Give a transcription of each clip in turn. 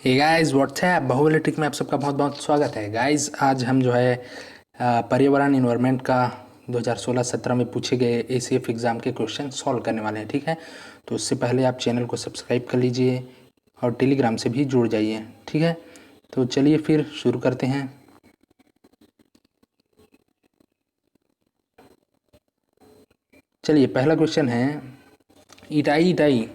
हे guys WhatsApp Baahubali trick में आप सबका बहुत बहुत स्वागत है गाइस। आज हम जो है पर्यावरण इन्वायरमेंट का 2016-17 में पूछे गए एसीएफ एग्ज़ाम के क्वेश्चन सॉल्व करने वाले हैं। ठीक है, तो उससे पहले आप चैनल को सब्सक्राइब कर लीजिए और टेलीग्राम से भी जुड़ जाइए। ठीक है, तो चलिए फिर शुरू करते हैं। चलिए, पहला क्वेश्चन है, इटाई इटाई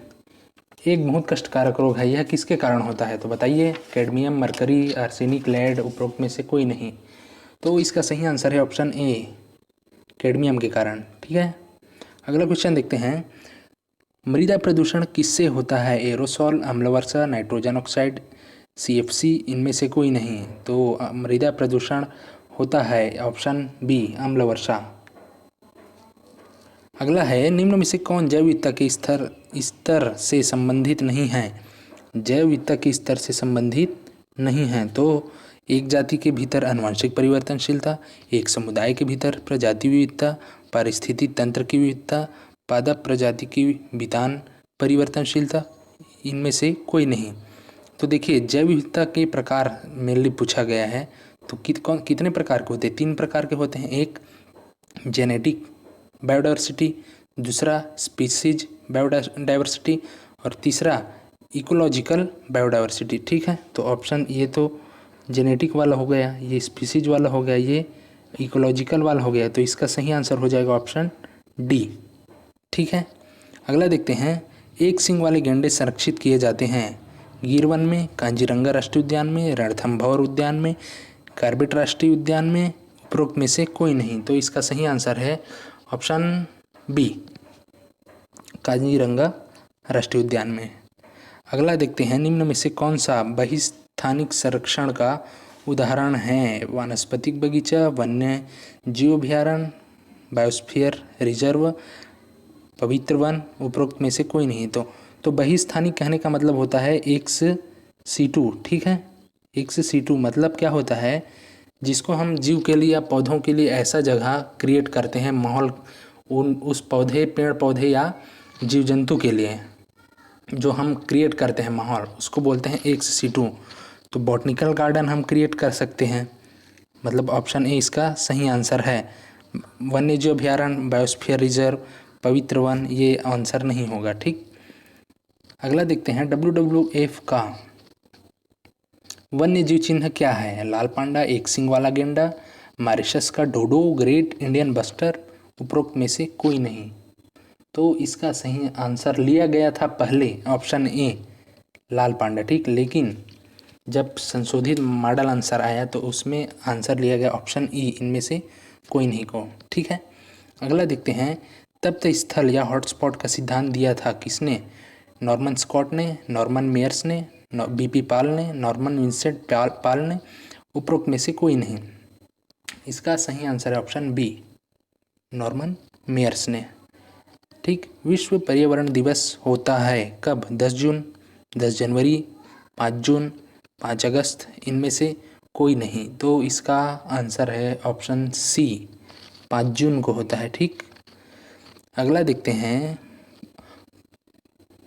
एक बहुत कष्टकारक रोग है, यह किसके कारण होता है? तो बताइए। कैडमियम, मरकरी, आर्सेनिक, लेड, उपरोक्त में से कोई नहीं। तो इसका सही आंसर है ऑप्शन ए, कैडमियम के कारण। ठीक है, अगला क्वेश्चन देखते हैं। मृदा प्रदूषण किससे होता है? एरोसॉल, अम्लवर्षा, नाइट्रोजन ऑक्साइड, सीएफसी, इनमें से कोई नहीं। तो मृदा प्रदूषण होता है ऑप्शन बी, अम्लवर्षा। अगला है, निम्न में से कौन जैव विविधता के स्तर से संबंधित नहीं है? जैव विविधता के स्तर से संबंधित नहीं है। तो एक जाति के भीतर आनुवंशिक परिवर्तनशीलता, एक समुदाय के भीतर प्रजाति विविधता, पारिस्थितिक तंत्र की विविधता, पादप प्रजाति की वितान परिवर्तनशीलता, इनमें से कोई नहीं। तो देखिए, जैव विविधता के प्रकार मेनली पूछा गया है। तो कितने प्रकार के होते हैं? 3 प्रकार के होते हैं। एक जेनेटिक बायोडाइवर्सिटी, दूसरा स्पीसीज बायोडाइवर्सिटी और तीसरा इकोलॉजिकल बायोडाइवर्सिटी। ठीक है, तो ऑप्शन ये तो जेनेटिक वाला हो गया, ये स्पीसीज वाला हो गया, ये इकोलॉजिकल वाला हो गया। तो इसका सही आंसर हो जाएगा ऑप्शन डी। ठीक है, अगला देखते हैं। एक सींग वाले गैंडे संरक्षित किए जाते हैं गिर वन में, कांजीरंगा राष्ट्रीय उद्यान में, रणथंभौर उद्यान में, कार्बेट राष्ट्रीय उद्यान में, उपरोक्त में से कोई नहीं। तो इसका सही आंसर है ऑप्शन बी, काजीरंगा राष्ट्रीय उद्यान में। अगला देखते हैं, निम्न में से कौन सा बहिस्थानिक संरक्षण का उदाहरण है? वानस्पतिक बगीचा, वन्य जीव अभयारण्य, बायोस्फीयर रिजर्व, पवित्र वन, उपरोक्त में से कोई नहीं। तो बहिस्थानिक कहने का मतलब होता है एक्स-C2। ठीक है, एक्स-C2 मतलब क्या होता है? जिसको हम जीव के लिए या पौधों के लिए ऐसा जगह क्रिएट करते हैं, माहौल उस पौधे, पेड़ पौधे या जीव जंतु के लिए जो हम क्रिएट करते हैं माहौल, उसको बोलते हैं एक्स-C2। तो बॉटनिकल गार्डन हम क्रिएट कर सकते हैं, मतलब ऑप्शन ए इसका सही आंसर है। वन्य जीव अभयारण्य, बायोस्फीयर रिजर्व, पवित्र वन, ये आंसर नहीं होगा। ठीक, अगला देखते हैं। WWF का वन्य जीव चिन्ह क्या है? लाल पांडा, एक सींग वाला गेंडा, मॉरिशस का डोडो, ग्रेट इंडियन बस्टर, उपरोक्त में से कोई नहीं। तो इसका सही आंसर लिया गया था पहले ऑप्शन ए, लाल पांडा। ठीक, लेकिन जब संशोधित मॉडल आंसर आया तो उसमें आंसर लिया गया ऑप्शन ई, इनमें से कोई नहीं को। ठीक है, अगला देखते हैं। तप्त स्थल या हॉटस्पॉट का सिद्धांत दिया था किसने? नॉर्मन स्कॉट ने, नॉर्मन मेयर्स ने, बीपी पाल ने, नॉर्मन विंसेंट पाल ने, उपरोक्त में से कोई नहीं। इसका सही आंसर है ऑप्शन बी, नॉर्मन मेयर्स ने। ठीक, विश्व पर्यावरण दिवस होता है कब? 10 जून, 10 जनवरी, 5 जून, 5 अगस्त, इनमें से कोई नहीं। तो इसका आंसर है ऑप्शन सी, 5 जून को होता है। ठीक, अगला देखते हैं।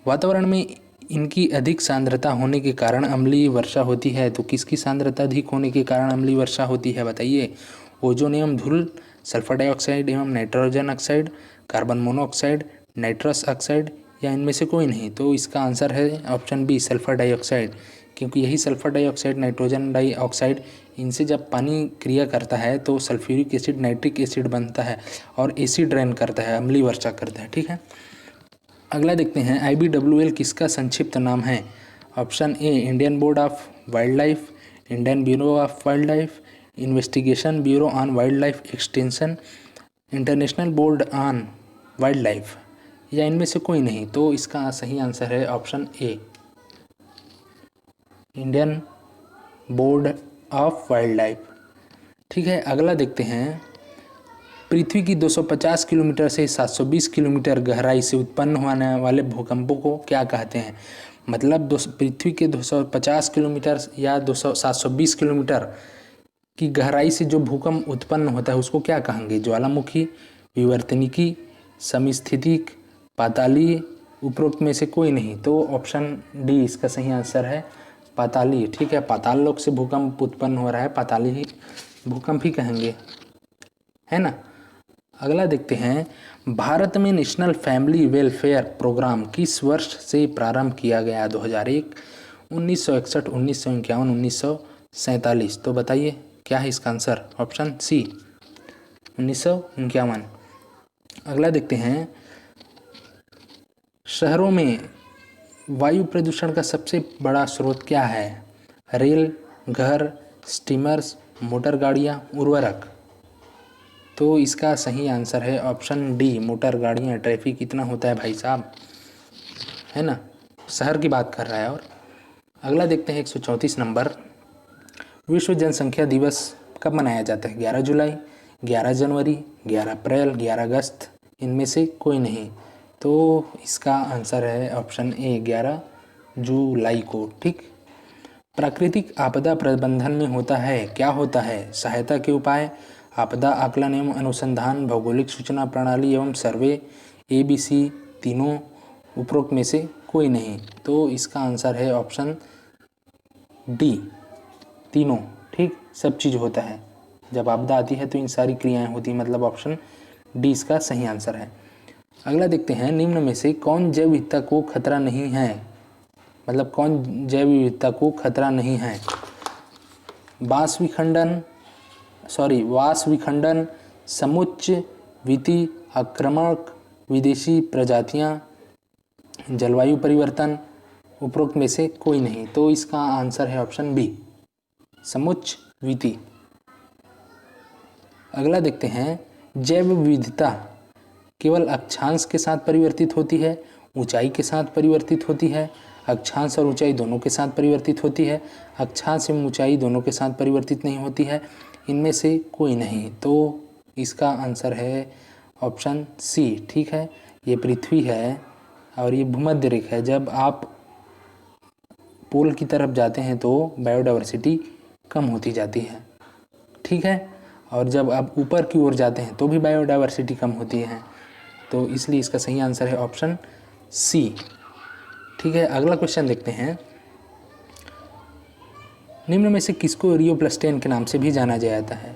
वातावरण में इनकी अधिक सांद्रता होने के कारण अम्लीय वर्षा होती है। तो किसकी सांद्रता अधिक होने के कारण अम्लीय वर्षा होती है? बताइए। ओजोन एवं धूल, सल्फर डाइऑक्साइड एवं nitrogen oxide, carbon monoxide, nitrous oxide, या इनमें से कोई नहीं। तो इसका आंसर है ऑप्शन बी, सल्फर डाइऑक्साइड, क्योंकि यही सल्फर डाइऑक्साइड, नाइट्रोजन डाइऑक्साइड, इनसे जब पानी क्रिया करता है तो सल्फ्यूरिक एसिड नाइट्रिक एसिड बनता है और एसिड रेन करता है, अम्लीय वर्षा करता है। ठीक है, अगला देखते हैं। IBWL किसका संक्षिप्त नाम है? Option A, Indian board of wild life, Indian bureau of wild life, investigation bureau on wild life extension, international board on wild life, या इनमें से कोई नहीं। तो इसका सही आंसर है option A, Indian board of wild life. ठीक है, अगला देखते हैं। पृथ्वी की 250 किलोमीटर से 720 किलोमीटर गहराई से उत्पन्न होने वाले भूकंपों को क्या कहते हैं? मतलब पृथ्वी के 250 किलोमीटर या 720 किलोमीटर की गहराई से जो भूकंप उत्पन्न होता है उसको क्या कहेंगे? ज्वालामुखी, विवर्तनिकी, समस्थैतिक, पातालीय, उपरोक्त में से कोई नहीं। तो ऑप्शन डी इसका सही आंसर है, पाताली, ठीक है, पाताल लोक से भूकंप उत्पन्न हो रहा है, पाताली ही भूकंप ही कहेंगे, है ना। अगला देखते हैं, भारत में नेशनल फैमिली वेलफेयर प्रोग्राम किस वर्ष से प्रारंभ किया गया? 2001, 1961, 1951, 1947। तो बताइए क्या है इसका आंसर? ऑप्शन सी 1951। अगला देखते हैं, शहरों में वायु प्रदूषण का सबसे बड़ा स्रोत क्या है? रेल, घर, स्टीमर्स, मोटर गाड़ियाँ, उर्वरक। तो इसका सही आंसर है ऑप्शन डी, मोटर गाड़ियाँ। ट्रैफिक इतना होता है भाई साहब, है ना, शहर की बात कर रहा है। और अगला देखते हैं 134 नंबर, विश्व जनसंख्या दिवस कब मनाया जाता है? 11 जुलाई, 11 जनवरी, 11 अप्रैल, 11 अगस्त, इनमें से कोई नहीं। तो इसका आंसर है ऑप्शन ए, 11 जुलाई को, ठीक। प्राकृतिक आपदा प्रबंधन में होता है, क्या होता है? सहायता के उपाय, आपदा आकलन एवं अनुसंधान, भौगोलिक सूचना प्रणाली एवं सर्वे, ABC, तीनों, उपरोक्त में से कोई नहीं। तो इसका आंसर है ऑप्शन डी, तीनों, ठीक। सब चीज़ होता है, जब आपदा आती है तो इन सारी क्रियाएं होती हैं, मतलब ऑप्शन डी इसका सही आंसर है। अगला देखते हैं, निम्न में से कौन जैव विविधता को खतरा नहीं है? मतलब कौन जैव विविधता को खतरा नहीं है? वास विखंडन, समुच्च विति, आक्रामक विदेशी प्रजातियां, जलवायु परिवर्तन, उपरोक्त में से कोई नहीं। तो इसका आंसर है ऑप्शन बी, समुच्च विति। अगला देखते हैं, जैव विविधता केवल अक्षांश के साथ परिवर्तित होती है, ऊंचाई के साथ परिवर्तित होती है, अक्षांश और ऊंचाई दोनों के साथ परिवर्तित होती है, अक्षांश एवं ऊंचाई दोनों के साथ परिवर्तित नहीं होती है, इनमें से कोई नहीं। तो इसका आंसर है ऑप्शन सी, ठीक है। ये पृथ्वी है और ये भूमध्य रेखा है। जब आप पोल की तरफ जाते हैं तो बायोडाइवर्सिटी कम होती जाती है, ठीक है, और जब आप ऊपर की ओर जाते हैं तो भी बायोडाइवर्सिटी कम होती है। तो इसलिए इसका सही आंसर है ऑप्शन सी, ठीक है। अगला क्वेश्चन देखते हैं, निम्न में से किसको रियो प्लस 10 के नाम से भी जाना जाता है?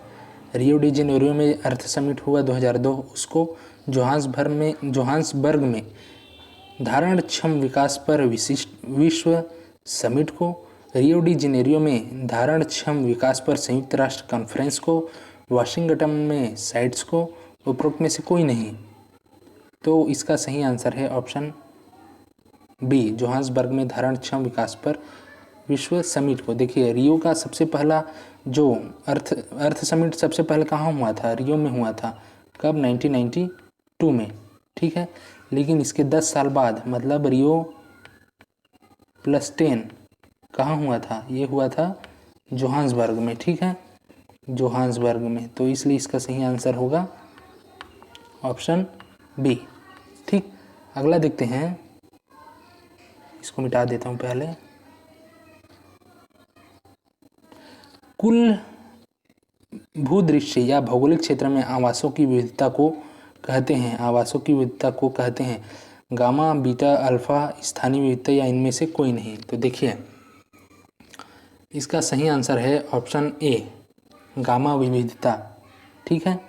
रियो डी जेनेरियो में अर्थ समिट हुआ 2002, उसको जोहान्सबर्ग में धारण क्षम विकास पर विश्व समिट को, रियो डी जेनेरियो में धारण क्षम विकास पर संयुक्त राष्ट्र कॉन्फ्रेंस को, वाशिंगटन में साइट्स को, उपरोक्त में से कोई नहीं। तो इसका सही आंसर है ऑप्शन बी, जोहान्सबर्ग में धारण क्षम विकास पर विश्व समिट को। देखिए, रियो का सबसे पहला जो अर्थ समिट सबसे पहले कहाँ हुआ था? रियो में हुआ था। कब? 1992 में, ठीक है। लेकिन इसके 10 साल बाद, मतलब रियो प्लस 10 कहाँ हुआ था? ये हुआ था जोहान्सबर्ग में, ठीक है, जोहान्सबर्ग में। तो इसलिए इसका सही आंसर होगा ऑप्शन बी, ठीक। अगला देखते हैं, इसको मिटा देता हूँ पहले। कुल भूदृश्य या भौगोलिक क्षेत्र में आवासों की विविधता को कहते हैं, आवासों की विविधता को कहते हैं गामा, बीटा, अल्फा, स्थानीय विविधता या इनमें से कोई नहीं। तो देखिए, इसका सही आंसर है ऑप्शन ए, गामा विविधता, ठीक है,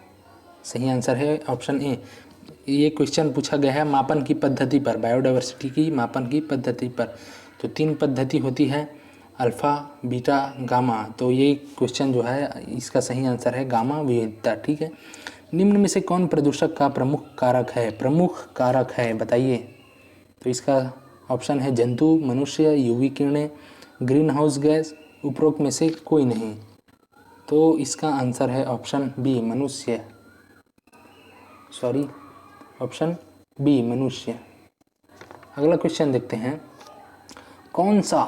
सही आंसर है ऑप्शन ए। ये क्वेश्चन पूछा गया है मापन की पद्धति पर, बायोडाइवर्सिटी की मापन की पद्धति पर। तो 3 पद्धति होती है, अल्फ़ा, बीटा, गामा। तो ये क्वेश्चन जो है इसका सही आंसर है गामा विविधता, ठीक है। निम्न में से कौन प्रदूषक का प्रमुख कारक है? प्रमुख कारक है, बताइए। तो इसका ऑप्शन है जंतु, मनुष्य, यूवी किरणें, ग्रीन हाउस गैस, उपरोक्त में से कोई नहीं। तो इसका आंसर है ऑप्शन बी, मनुष्य, ऑप्शन बी, मनुष्य। अगला क्वेश्चन देखते हैं, कौन सा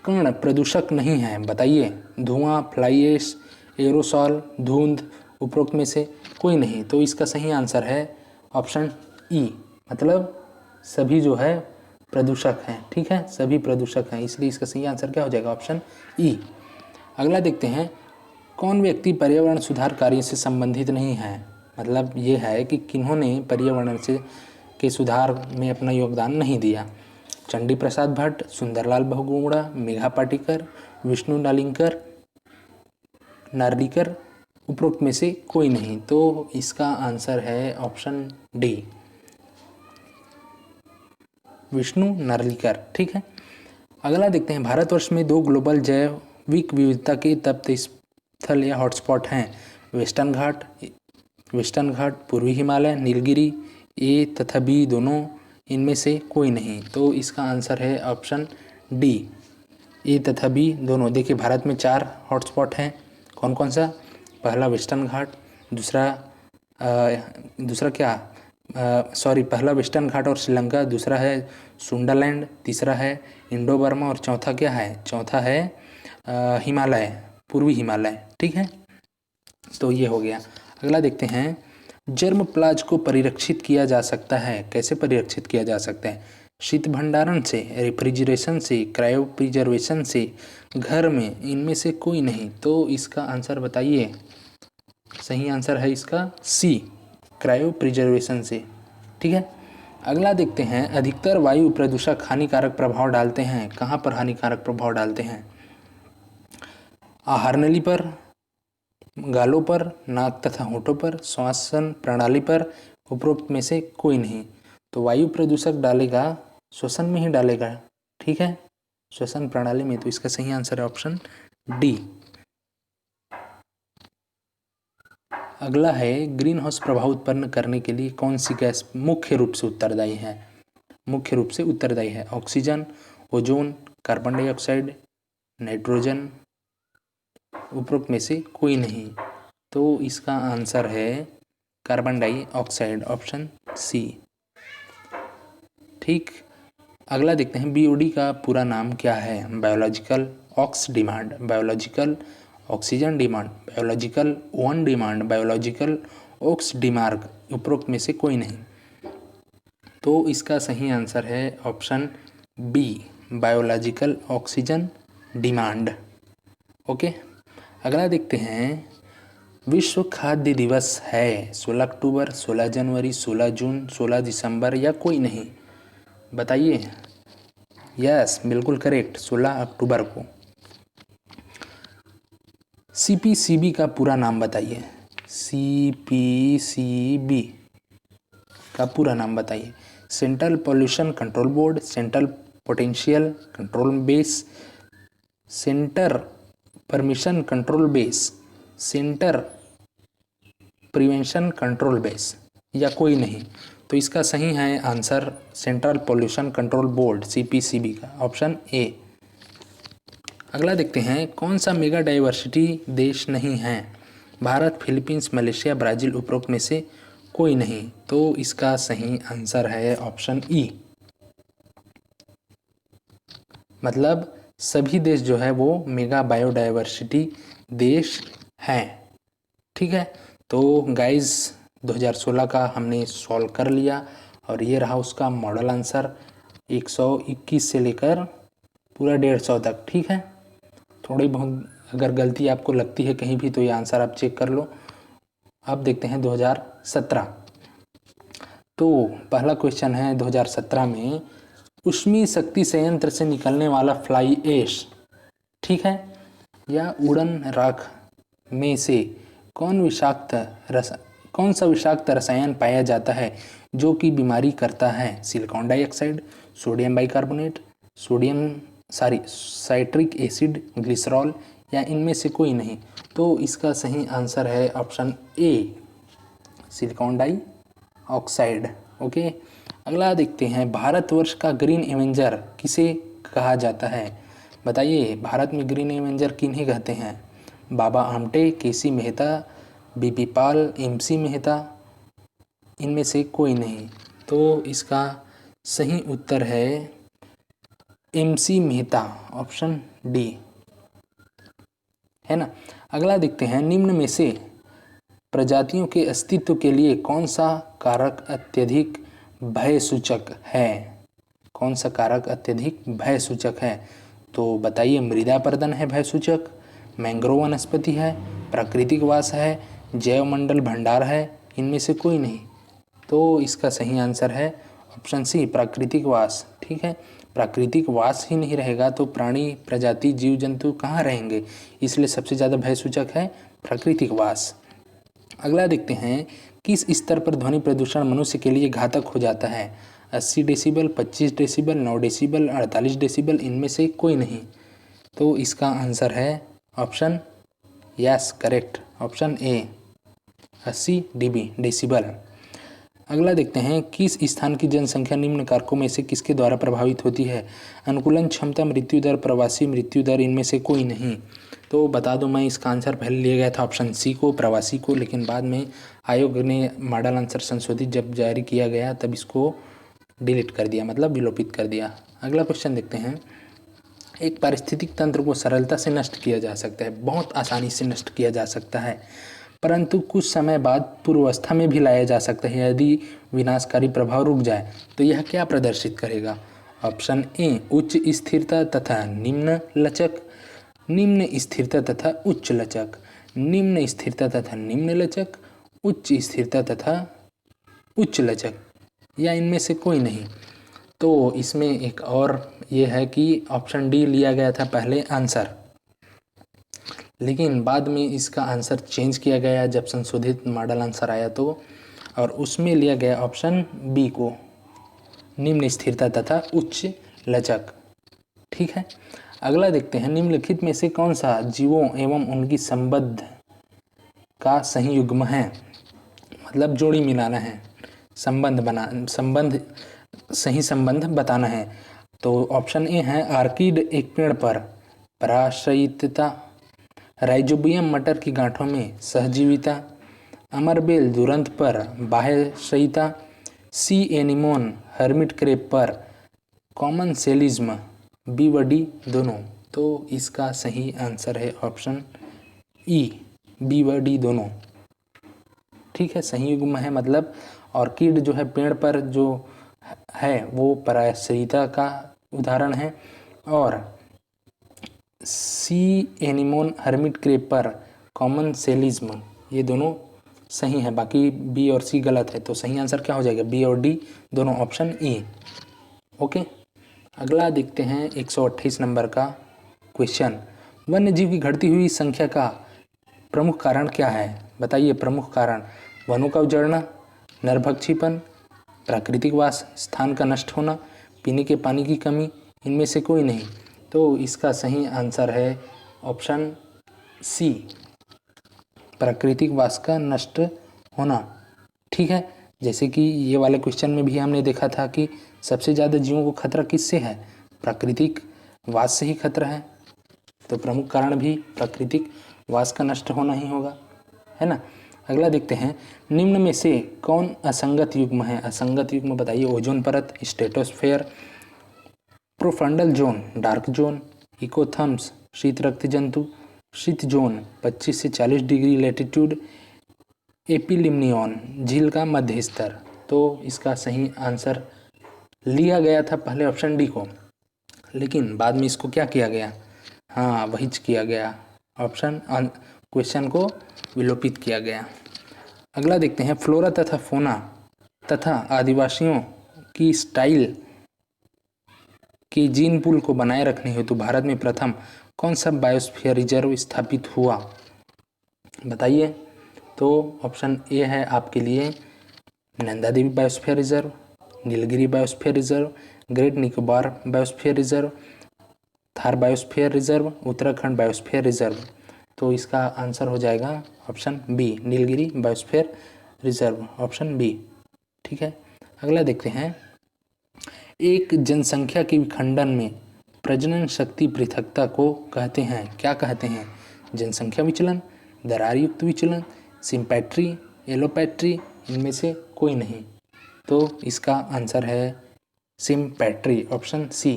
कण प्रदूषक नहीं है? बताइए। धुआं, फ्लाई ऐश, एरोसॉल, धुंध, उपरोक्त में से कोई नहीं। तो इसका सही आंसर है ऑप्शन ई, मतलब सभी जो है प्रदूषक हैं, ठीक है, सभी प्रदूषक हैं, इसलिए इसका सही आंसर क्या हो जाएगा? Option E. अगला देखते हैं, कौन व्यक्ति पर्यावरण सुधार कार्य से संबंधित नहीं है? मतलब ये है कि किन्होंने पर्यावरण से के सुधार में अपना योगदान नहीं दिया। चंडी प्रसाद भट्ट, सुंदरलाल बहुगुणा, मेघा पाटिकर, विष्णु नार्लिकर, उपरोक्त में से कोई नहीं। तो इसका आंसर है ऑप्शन डी, विष्णु नार्लिकर। ठीक है, अगला देखते हैं। भारतवर्ष में 2 ग्लोबल जैविक विविधता के तप्त स्थल या हॉटस्पॉट हैं। वेस्टर्न घाट, पूर्वी हिमालय, नीलगिरी। ए तथा बी दोनों, इनमें से कोई नहीं। तो इसका आंसर है ऑप्शन डी, ए तथा बी दोनों। देखिए, भारत में 4 हॉटस्पॉट हैं। कौन कौन सा? पहला वेस्टर्न घाट, पहला वेस्टर्न घाट और श्रीलंका, दूसरा है सुंडालैंड, तीसरा है इंडो बर्मा और चौथा क्या है? चौथा है हिमालय, पूर्वी हिमालय। ठीक है, तो ये हो गया। अगला देखते हैं। जर्म प्लाज को परिरक्षित किया जा सकता है। कैसे परिरक्षित किया जा सकता है? शीत भंडारण से, रेफ्रिजरेशन से, क्रायो प्रिजर्वेशन से, घर में, इनमें से कोई नहीं। तो इसका आंसर बताइए। सही आंसर है इसका सी, क्रायो प्रिजर्वेशन से। ठीक है, अगला देखते हैं। अधिकतर वायु प्रदूषक हानिकारक प्रभाव डालते हैं। कहाँ पर हानिकारक प्रभाव डालते हैं? आहार नली पर, गालों पर, नाक तथा होठों पर, श्वसन प्रणाली पर, उपरोक्त में से कोई नहीं। तो वायु प्रदूषक डालेगा, श्वसन में ही डालेगा। ठीक है, श्वसन प्रणाली में। तो इसका सही आंसर है ऑप्शन डी। अगला है। ग्रीन हाउस प्रभाव उत्पन्न करने के लिए कौन सी गैस मुख्य रूप से उत्तरदायी है? मुख्य रूप से उत्तरदायी है। Oxygen, ozone, carbon dioxide, nitrogen, उपरोक्त में से कोई नहीं। तो इसका आंसर है कार्बन डाइऑक्साइड, ऑप्शन सी। ठीक, अगला देखते हैं। बीओडी का पूरा नाम क्या है? Biological ox demand, biological oxygen demand, biological oven demand, biological ox डिमार्ग, उपरोक्त में से कोई नहीं। तो इसका सही आंसर है option B, biological oxygen demand. Okay, अगला देखते हैं। विश्व खाद्य दिवस है 16 अक्टूबर, 16 जनवरी, 16 जून, 16 दिसंबर या कोई नहीं? बताइए। यस, बिल्कुल करेक्ट, 16 अक्टूबर को। सीपीसीबी का पूरा नाम बताइए। सीपीसीबी का पूरा नाम बताइए। Central pollution control board, central potential control base, centre permission control base, centre prevention control base या कोई नहीं। तो इसका सही है answer central pollution control board, CPCB का, ऑप्शन ए। अगला देखते हैं। कौन सा मेगा डाइवर्सिटी देश नहीं है? भारत, फिलीपींस, मलेशिया, ब्राज़ील, उपरोक्त में से कोई नहीं। तो इसका सही आंसर है ऑप्शन ई, मतलब सभी देश जो है वो मेगा बायोडाइवर्सिटी देश हैं। ठीक है, तो गाइज 2016 का हमने सॉल्व कर लिया और ये रहा उसका मॉडल आंसर 121 से लेकर पूरा 150 तक। ठीक है, थोड़ी बहुत अगर गलती आपको लगती है कहीं भी तो ये आंसर आप चेक कर लो। अब देखते हैं 2017। तो पहला क्वेश्चन है 2017 में। ऊष्मीय शक्ति संयंत्र से निकलने वाला फ्लाई ऐश, ठीक है, या उड़न राख में से कौन सा विषाक्त रसायन पाया जाता है जो कि बीमारी करता है? Silicon dioxide, sodium bicarbonate, citric acid, glycerol या इनमें से कोई नहीं। तो इसका सही आंसर है option A, silicon dioxide. Okay, अगला देखते हैं। भारतवर्ष का ग्रीन एवेंजर किसे कहा जाता है? बताइए, भारत में ग्रीन एवेंजर किन्हें कहते हैं? बाबा आमटे, केसी मेहता, बीपी पाल, एमसी मेहता, इनमें से कोई नहीं। तो इसका सही उत्तर है एमसी मेहता, ऑप्शन डी, है ना। अगला देखते हैं। निम्न में से प्रजातियों के अस्तित्व के लिए कौन सा कारक अत्यधिक भय सूचक है? कौन सा कारक अत्यधिक भय सूचक है? तो बताइए। मृदा अपरदन है भय सूचक, मैंग्रोव वनस्पति है, प्राकृतिक वास है, जैव मंडल भंडार है, इनमें से कोई नहीं। तो इसका सही आंसर है ऑप्शन सी, प्राकृतिक वास। ठीक है, प्राकृतिक वास ही नहीं रहेगा तो प्राणी प्रजाति जीव जंतु कहाँ रहेंगे, इसलिए सबसे ज़्यादा भय सूचक है प्राकृतिक वास। अगला देखते हैं, किस स्तर पर ध्वनि प्रदूषण मनुष्य के लिए घातक हो जाता है? 80 डेसिबल, 25 डेसिबल, 9 डेसिबल, 48 डेसिबल, इनमें से कोई नहीं। तो इसका आंसर है option yes correct, option A 80 dB decibel. अगला देखते हैं, किस स्थान की जनसंख्या निम्न कारकों में से किसके द्वारा प्रभावित होती है? अनुकूलन क्षमता, मृत्यु दर, प्रवासी मृत्यु दर, इनमें से कोई नहीं। तो बता दूं, मैं इसका आंसर पहले लिया गया था ऑप्शन सी को, प्रवासी को, लेकिन बाद में आयोग ने मॉडल आंसर संशोधित जब जारी किया गया तब इसको डिलीट कर दिया, मतलब विलोपित कर दिया। अगला क्वेश्चन देखते हैं, एक पारिस्थितिक तंत्र को सरलता से नष्ट किया जा सकता है, बहुत आसानी से नष्ट किया जा सकता है, परंतु कुछ समय बाद पूर्वावस्था में भी लाया जा सकता है यदि विनाशकारी प्रभाव रुक जाए, तो यह क्या प्रदर्शित करेगा? ऑप्शन ए उच्च स्थिरता तथा निम्न लचक, निम्न स्थिरता तथा उच्च लचक, निम्न स्थिरता तथा निम्न लचक, उच्च स्थिरता तथा उच्च लचक, या इनमें से कोई नहीं। तो इसमें एक और ये है कि ऑप्शन डी लिया गया था पहले आंसर, लेकिन बाद में इसका आंसर चेंज किया गया जब संशोधित मॉडल आंसर आया तो, और उसमें लिया गया ऑप्शन बी को, निम्न स्थिरता तथा उच्च लचक। ठीक है, अगला देखते हैं, निम्नलिखित में से कौन सा जीवों एवं उनकी संबंध का सही युग्म है? मतलब जोड़ी मिलाना है, संबंध सही संबंध बताना है। तो ऑप्शन ए है आर्किड एक पेड़ पर पराश्रयिता, राइजोबियम मटर की गांठों में सहजीविता, अमरबेल दुरंत पर बाह्यश्रयिता, सी एनिमोन हर्मिट क्रेप पर कॉमन सेलिज्म, बी व डी दोनों। तो इसका सही आंसर है ऑप्शन ई, बी व डी दोनों। ठीक है, सही युग्म है, मतलब ऑर्किड जो है पेड़ पर जो है वो पराश्रयिता का उदाहरण है, और सी एनिमोन हर्मिट क्रेप पर कॉमन सेलिज्म, ये दोनों सही है, बाकी बी और सी गलत है। तो सही आंसर क्या हो जाएगा? बी और डी दोनों, ऑप्शन ई। ओके, अगला देखते हैं 128 नंबर का क्वेश्चन, वन्य जीव की घटती हुई संख्या का प्रमुख कारण क्या है? बताइए प्रमुख कारण। वनों का उजड़ना, नरभक्षीपन, प्राकृतिक वास स्थान का नष्ट होना, पीने के पानी की कमी, इनमें से कोई नहीं। तो इसका सही आंसर है ऑप्शन सी, प्राकृतिक वास का नष्ट होना। ठीक है, जैसे कि ये वाले क्वेश्चन में भी हमने देखा था कि सबसे ज़्यादा जीवों को खतरा किससे है? प्राकृतिक वास से ही खतरा है, तो प्रमुख कारण भी प्राकृतिक वास का नष्ट होना ही होगा, है ना। अगला देखते हैं, निम्न में से कौन असंगत युग्म है? असंगत युग्म बताइए। ओजोन परत, stratosphere, profundal zone, dark zone, ectotherms, शीत रक्त जंतु, शीत जोन 25 से 40 डिग्री लेटीट्यूड, एपिलिम्नियन झील का मध्य स्तर। तो इसका सही आंसर लिया गया था पहले ऑप्शन डी को, लेकिन बाद में इसको क्या किया गया? हाँ, वही किया गया, ऑप्शन क्वेश्चन को विलोपित किया गया। अगला देखते हैं, फ्लोरा तथा फोना तथा आदिवासियों की स्टाइल के जीन पूल को बनाए रखने हेतु भारत में प्रथम कौन सा बायोस्फीयर रिजर्व स्थापित हुआ? बताइए। तो ऑप्शन ए है आपके लिए Nanda Devi biosphere reserve, Nilgiri biosphere reserve, great Nicobar biosphere reserve, Thar biosphere reserve, Uttarakhand biosphere reserve. तो इसका आंसर हो जाएगा option B, Nilgiri biosphere reserve, option B. ठीक है, अगला देखते हैं, एक जनसंख्या के विखंडन में प्रजनन शक्ति पृथकता को कहते हैं, क्या कहते हैं? जनसंख्या विचलन, दरार युक्त विचलन, सिम्पैट्री, एलोपैट्री, इनमें से कोई नहीं। तो इसका आंसर है सिम्पैट्री, ऑप्शन सी।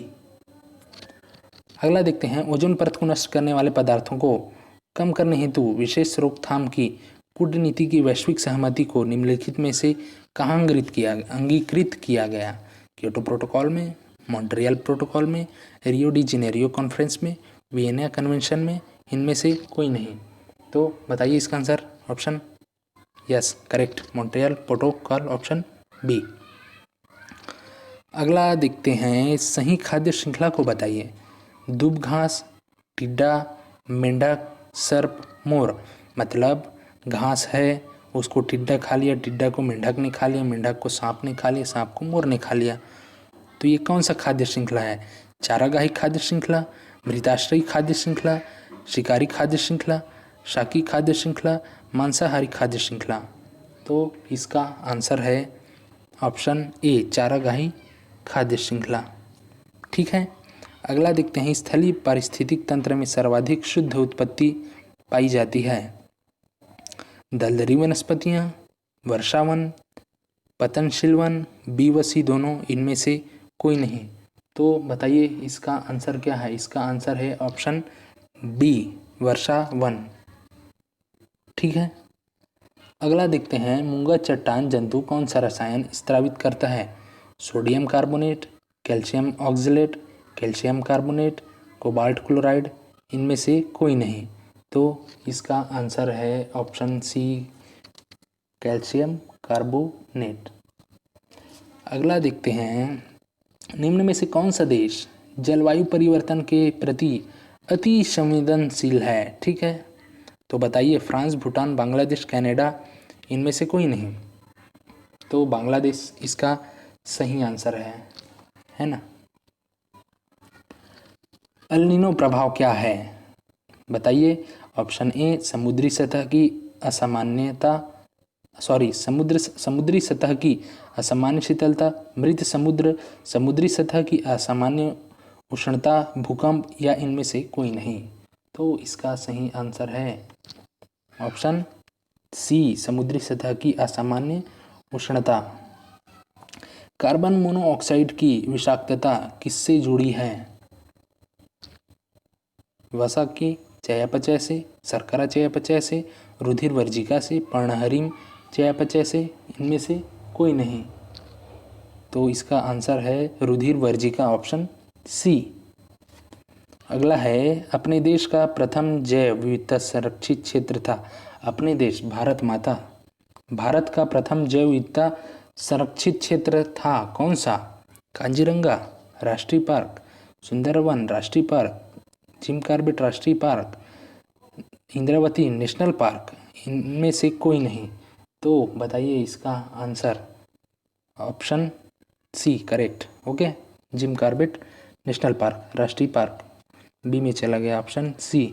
अगला देखते हैं, ओजोन परत को नष्ट करने वाले पदार्थों को कम करने हेतु विशेष रोकथाम की कूटनीति की वैश्विक सहमति को निम्नलिखित में से कहाँ अंगीकृत किया गया? क्योटो प्रोटोकॉल में, मॉन्ट्रियल प्रोटोकॉल में, रियो डी जेनेरियो कॉन्फ्रेंस में, वियना कन्वेंशन में, इनमें से कोई नहीं। तो बताइए इसका answer. Option yes correct, Montreal protocol, option B. अगला देखते हैं, सही खाद्य श्रृंखला को बताइए। दूब घास, टिड्डा, मेंढक, सर्प, मोर। मतलब घास है, उसको टिड्डा खा लिया, टिड्डा को मेंढक ने खा लिया, मेंढक को सांप ने खा लिया, सांप को मोर ने खा लिया। तो ये कौन सा खाद्य श्रृंखला है? चारागाही खाद्य श्रृंखला, मृताश्रयी खाद्य श्रृंखला, शिकारी खाद्य श्रृंखला, शाकी खाद्य श्रृंखला, मांसाहारी खाद्य श्रृंखला। तो इसका आंसर है ऑप्शन ए, चारागाही खाद्य श्रृंखला। ठीक है। अगला देखते हैं, स्थलीय पारिस्थितिक तंत्र में सर्वाधिक शुद्ध उत्पत्ति पाई जाती है। दलदली वनस्पतियाँ, वर्षावन, पतनशील वन, बीवसी दोनों, इनमें से कोई नहीं। तो बताइए इसका आंसर क्या है? इसका आंसर है ऑप्शन बी, वर्षावन। ठीक है। अगला देखते हैं, मूंगा चट्टान जंतु कौन सा रसायन स्रावित करता है? Sodium carbonate, calcium oxalate, calcium carbonate, cobalt chloride, इनमें से कोई नहीं। तो इसका आंसर है ऑप्शन सी, कैल्शियम कार्बोनेट। अगला देखते हैं, निम्न में से कौन सा देश जलवायु परिवर्तन के प्रति अति संवेदनशील है? ठीक है। तो बताइए, फ्रांस, भूटान, बांग्लादेश, कनाडा, इनमें से कोई नहीं। तो बांग्लादेश इसका सही आंसर है ना। एल नीनो प्रभाव क्या है? बताइए। ऑप्शन ए, समुद्री सतह की असामान्यता, समुद्री सतह की असामान्य शीतलता, मृत समुद्र, समुद्री सतह की असामान्य उष्णता, भूकंप, या इनमें से कोई नहीं। तो इसका सही आंसर है ऑप्शन सी, समुद्री सतह की असामान्य उष्णता। कार्बन मोनोऑक्साइड की विषाक्तता किससे जुड़ी है? वसा की चयापचय से, शर्करा चयापचय से, रुधिर वर्जिका से, पर्णहरिम चयापचय से, इनमें से कोई नहीं। तो इसका आंसर है रुधिर वर्जिका, ऑप्शन सी। अगला है, अपने देश का प्रथम जैव विविधता संरक्षित क्षेत्र था। अपने देश, भारत माता, भारत का प्रथम जैव विविधता संरक्षित क्षेत्र था कौन सा? कांजीरंगा राष्ट्रीय पार्क, सुंदरवन राष्ट्रीय पार्क, जिम कॉर्बेट राष्ट्रीय पार्क, इंद्रावती नेशनल पार्क, इनमें से कोई नहीं। तो बताइए इसका answer. Option C correct. Okay, Jim Corbett national park, राष्ट्रीय पार्क, बी में चला गया ऑप्शन सी।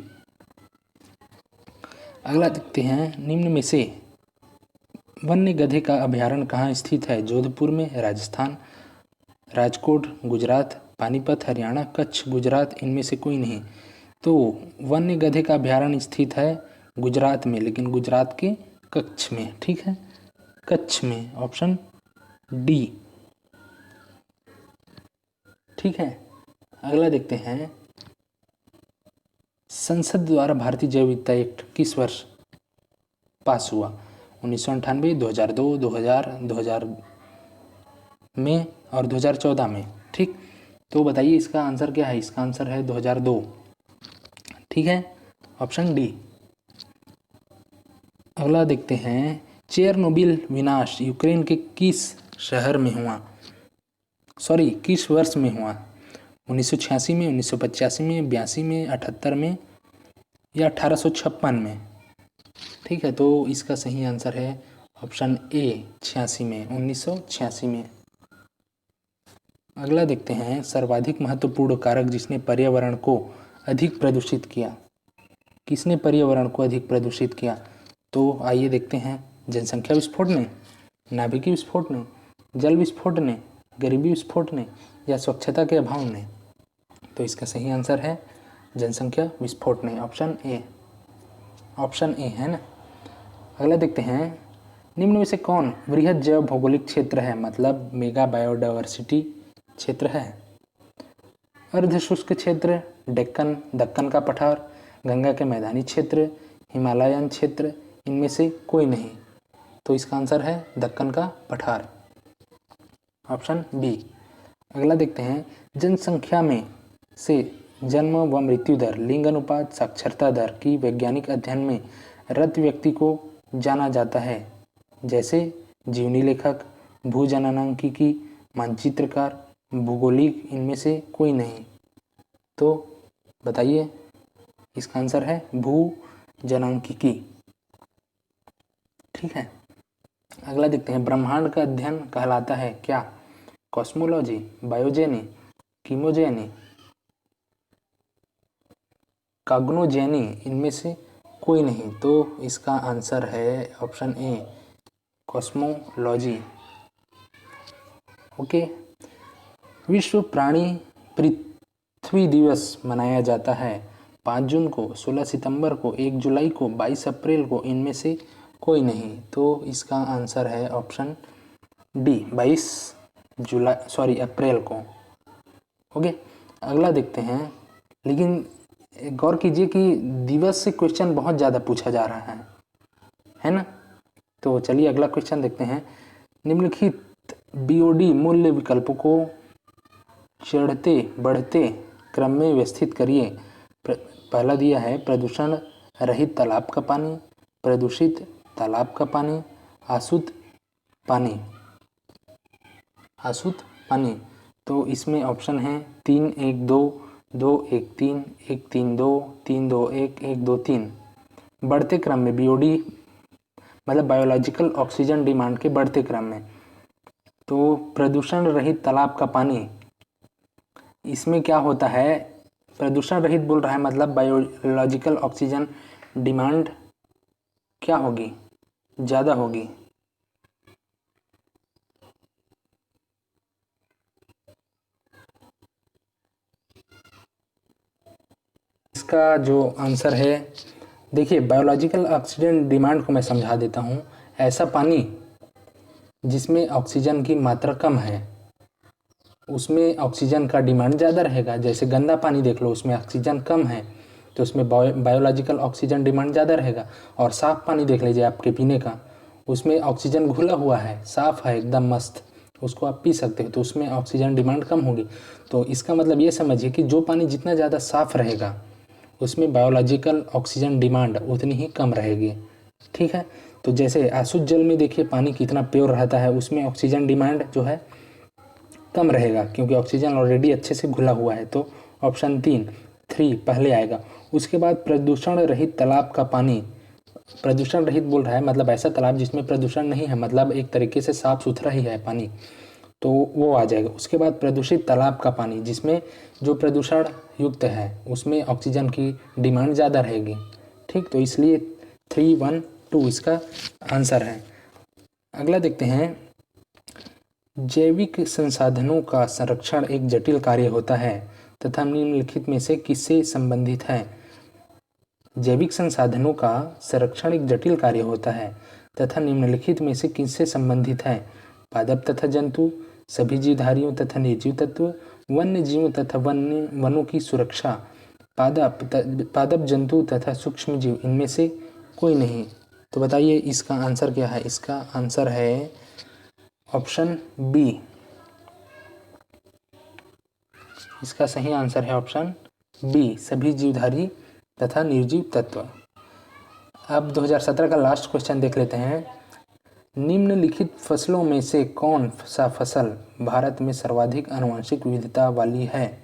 अगला देखते हैं, निम्न में से वन्य गधे का अभयारण्य कहाँ स्थित है? जोधपुर में, राजस्थान, राजकोट गुजरात, पानीपत हरियाणा, कच्छ गुजरात, इनमें से कोई नहीं। तो वन्य गधे का अभयारण्य स्थित है गुजरात में, लेकिन गुजरात के कच्छ में। ठीक है, कच्छ में, ऑप्शन डी। ठीक है। अगला देखते हैं, संसद द्वारा भारतीय जैव विविधता एक्ट किस वर्ष पास हुआ? 1998, 2002, 2000 में और 2014 में। ठीक, तो बताइए इसका आंसर क्या है? इसका आंसर है 2002। ठीक है, ऑप्शन डी। अगला देखते हैं, चेरनोबिल विनाश यूक्रेन के किस शहर में हुआ? किस वर्ष में हुआ? 1986 में, 1985 में, 82 में, 78 में, या 1856 में? ठीक है, तो इसका सही आंसर है ऑप्शन ए, 86 में, 1986 में। अगला देखते हैं, सर्वाधिक महत्वपूर्ण कारक जिसने पर्यावरण को अधिक प्रदूषित किया। किसने पर्यावरण को अधिक प्रदूषित किया? तो आइए देखते हैं, जनसंख्या विस्फोट ने, नाभिकीय विस्फोट ने, जल विस्फोट ने, गरीबी विस्फोट ने, या स्वच्छता के अभाव ने? तो इसका सही आंसर है जनसंख्या विस्फोट ने, ऑप्शन ए। ऑप्शन ए है ना। अगला देखते हैं, निम्न में से कौन वृहद जैव भौगोलिक क्षेत्र है? मतलब मेगा बायोडायवर्सिटी क्षेत्र है। अर्ध शुष्क क्षेत्र, डेक्कन, दक्कन का पठार, गंगा के मैदानी क्षेत्र, हिमालयन क्षेत्र, इनमें से कोई नहीं। तो इसका आंसर है दक्कन का पठार, ऑप्शन बी। अगला देखते हैं, जनसंख्या में से जन्म व मृत्यु दर, लिंग अनुपात, साक्षरता दर की वैज्ञानिक अध्ययन में रत व्यक्ति को जाना जाता है, जैसे जीवनी लेखक, भूजननांकिकी, मानचित्रकार, भूगोलिक इनमें से कोई नहीं। तो बताइए, इसका आंसर है भू जनांकिकी। ठीक है, अगला देखते हैं। ब्रह्मांड का अध्ययन कहलाता है क्या? कॉस्मोलॉजी, बायोजेनी, कीमोजेनी, कॉग्नोजेनी, इनमें से कोई नहीं। तो इसका आंसर है ऑप्शन ए, कॉस्मोलॉजी। ओके। विश्व प्राणी पृथ्वी दिवस मनाया जाता है 5 जून को, 16 सितंबर को, 1 जुलाई को, 22 अप्रैल को, इनमें से कोई नहीं। तो इसका आंसर है ऑप्शन डी, 22 अप्रैल को। ओके, अगला देखते हैं। लेकिन गौर कीजिए कि दिवस से क्वेश्चन बहुत ज़्यादा पूछा जा रहा है ना। तो चलिए अगला क्वेश्चन देखते हैं। निम्नलिखित बीओडी मूल्य विकल्पों को चढ़ते बढ़ते क्रम में व्यवस्थित करिए। पहला दिया है प्रदूषण रहित तालाब का पानी, प्रदूषित तालाब का पानी, आसुत पानी, आसुत पानी। तो इसमें ऑप्शन है 3 1 2, 2 1 3, 1 3 2, 3 2 1, 1 2 3। बढ़ते क्रम में बीओडी मतलब बायोलॉजिकल ऑक्सीजन डिमांड के बढ़ते क्रम में। तो प्रदूषण रहित तालाब का पानी, इसमें क्या होता है? प्रदूषण रहित बोल रहा है मतलब बायोलॉजिकल ऑक्सीजन डिमांड क्या होगी? ज़्यादा होगी। इसका जो आंसर है, देखिए बायोलॉजिकल ऑक्सीजन डिमांड को मैं समझा देता हूँ। ऐसा पानी जिसमें ऑक्सीजन की मात्रा कम है उसमें ऑक्सीजन का डिमांड ज़्यादा रहेगा। जैसे गंदा पानी देख लो, उसमें ऑक्सीजन कम है तो उसमें बायोलॉजिकल ऑक्सीजन डिमांड ज़्यादा रहेगा। और साफ़ पानी देख लीजिए आपके पीने का, उसमें ऑक्सीजन घुला हुआ है, साफ़ है एकदम मस्त, उसको आप पी सकते हो, तो उसमें ऑक्सीजन डिमांड कम होगी। तो इसका मतलब ये समझिए कि जो पानी जितना ज़्यादा साफ़ रहेगा उसमें बायोलॉजिकल ऑक्सीजन डिमांड उतनी ही कम रहेगी। ठीक है, तो जैसे अशुद्ध जल में देखिए पानी कितना प्योर रहता है, उसमें ऑक्सीजन डिमांड जो है कम रहेगा क्योंकि ऑक्सीजन ऑलरेडी अच्छे से घुला हुआ है। तो ऑप्शन 3 पहले आएगा। उसके बाद प्रदूषण रहित तालाब का पानी, प्रदूषण रहित बोल रहा है मतलब ऐसा तालाब जिसमें प्रदूषण नहीं है, मतलब एक तरीके से साफ सुथरा ही है पानी, तो वो आ जाएगा। उसके बाद प्रदूषित तालाब का पानी, जिसमें जो प्रदूषण युक्त है उसमें ऑक्सीजन की डिमांड ज़्यादा रहेगी। ठीक, तो इसलिए 3 1 2 इसका आंसर है। अगला देखते हैं। जैविक संसाधनों का संरक्षण एक जटिल कार्य होता है तथा निम्नलिखित में से किससे संबंधित है? जैविक संसाधनों का संरक्षण एक जटिल कार्य होता है तथा निम्नलिखित में से किससे संबंधित है? पादप तथा जंतु, सभी जीवधारियों तथा निर्जीव तत्व, वन्य जीवों तथा वनों की सुरक्षा, पादप जंतु तथा सूक्ष्म जीव, इनमें से कोई नहीं। तो बताइए इसका आंसर क्या है? इसका आंसर है ऑप्शन बी। इसका सही आंसर है ऑप्शन बी, सभी जीवधारी तथा निर्जीव तत्व। अब 2017 का लास्ट क्वेश्चन देख लेते हैं। निम्नलिखित फसलों में से कौन सा फसल भारत में सर्वाधिक आनुवंशिक विविधता वाली है?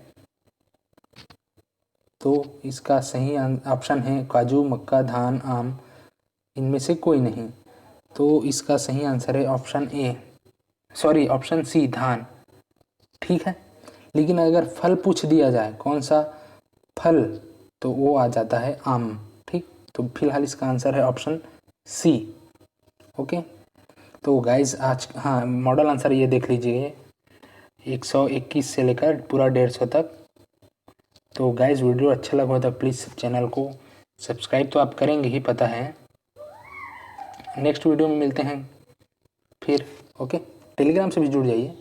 तो इसका सही ऑप्शन है काजू, मक्का, धान, आम, इनमें से कोई नहीं। तो इसका सही आंसर है ऑप्शन सी, धान। ठीक है, लेकिन अगर फल पूछ दिया जाए कौन सा फल, तो वो आ जाता है आम। ठीक, तो फिलहाल इसका आंसर है ऑप्शन सी। ओके, तो गाइज आज मॉडल आंसर ये देख लीजिए 121 से लेकर पूरा 150 तक। तो गाइज वीडियो अच्छा लगा तो प्लीज़ चैनल को सब्सक्राइब तो आप करेंगे ही, पता है। नेक्स्ट वीडियो में मिलते हैं फिर। ओके, टेलीग्राम से भी जुड़ जाइए।